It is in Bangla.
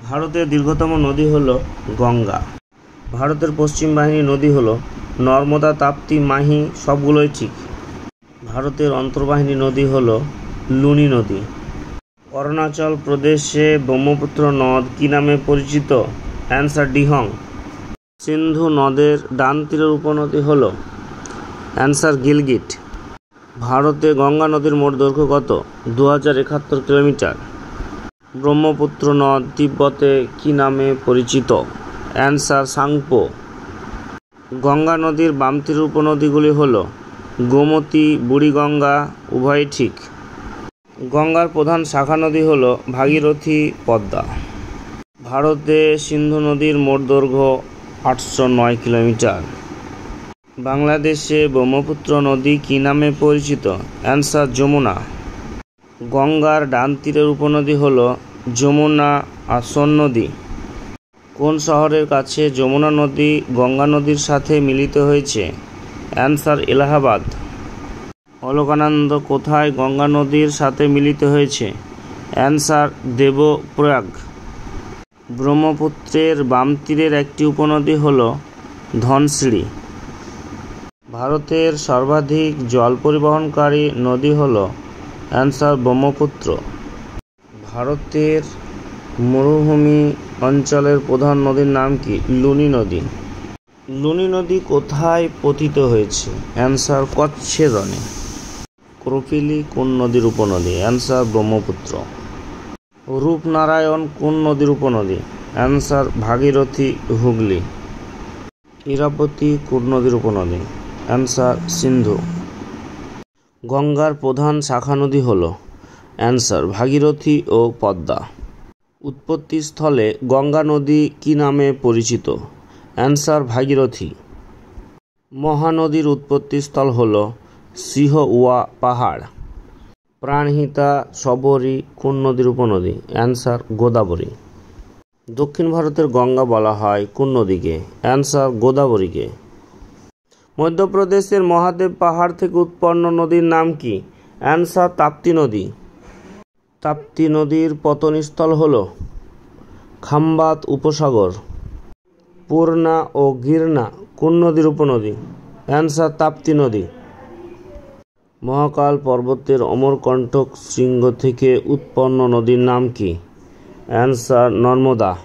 ভারতের দীর্ঘতম নদী হল গঙ্গা। ভারতের পশ্চিম বাহিনী নদী হল নর্মদা, তাপ্তি, মাহি, সবগুলোই ঠিক। ভারতের অন্তর্বাহিনী নদী হল লুনি নদী। অরুণাচল প্রদেশে ব্রহ্মপুত্র নদ কী নামে পরিচিত? অ্যান্সার ডিহং। সিন্ধু নদের ডান তীরের উপনদী হল? অ্যান্সার গিলগিট। ভারতে গঙ্গা নদীর মোট দৈর্ঘ্য কত? 2071 কিলোমিটার। ব্রহ্মপুত্র নদ তিব্বতে কী নামে পরিচিত? অ্যান্সার সাংপো। গঙ্গা নদীর বাম তীরের উপনদীগুলি হল গোমতী, বুড়িগঙ্গা, উভয়ই ঠিক। গঙ্গার প্রধান শাখা নদী হল ভাগীরথী, পদ্মা। ভারতে সিন্ধু নদীর মোট দৈর্ঘ্য 809 কিলোমিটার। বাংলাদেশে ব্রহ্মপুত্র নদী কী নামে পরিচিত? অ্যান্সার যমুনা। গঙ্গার ডান তীরের উপনদী হল যমুনা আর সোন নদী। কোন শহরের কাছে যমুনা নদী গঙ্গা নদীর সাথে মিলিত হয়েছে? অ্যান্সার এলাহাবাদ। অলকানন্দা কোথায় গঙ্গা নদীর সাথে মিলিত হয়েছে? অ্যান্সার দেবপ্রয়াগ। ব্রহ্মপুত্রের বাম তীরের একটি উপনদী হল ধনশিরি। ভারতের সর্বাধিক জল পরিবহনকারী নদী হল? অ্যান্সার ব্রহ্মপুত্র। ভারতের মরুভূমি অঞ্চলের প্রধান নদীর নাম কি? লুনি নদী। লুনি নদী কোথায় পতিত হয়েছে? অ্যান্সার কচ্ছের রণে। কপিলী কোন নদীর উপনদী? অ্যান্সার ব্রহ্মপুত্র। রূপনারায়ণ কোন নদীর উপনদী? অ্যান্সার ভাগীরথী, হুগলি। ইরাবতী কোন নদীর উপনদী? অ্যান্সার সিন্ধু। গঙ্গার প্রধান শাখা নদী হল? অ্যান্সার ভাগীরথী ও পদ্মা। উৎপত্তিস্থলে গঙ্গা নদী কী নামে পরিচিত? অ্যান্সার ভাগীরথী। মহানদীর উৎপত্তিস্থল হল সিহওয়া পাহাড়। প্রাণহিতা শবরী কোন নদীর উপনদী? অ্যান্সার গোদাবরী। দক্ষিণ ভারতের গঙ্গা বলা হয় কোন নদীকে? অ্যান্সার গোদাবরীকে। মধ্যপ্রদেশের মহাদেব পাহাড় থেকে উৎপন্ন নদীর নাম কি? অ্যান্সার তাপ্তি নদী। তাপ্তি নদীর পতনস্থল হল খাম্বাত উপসাগর। পূর্ণা ও গিরনা কোন নদীর উপনদী? অ্যান্সার তাপ্তি নদী। মহাকাল পর্বতের অমরকণ্টক শৃঙ্গ থেকে উৎপন্ন নদীর নাম কি? অ্যান্সার নর্মদা।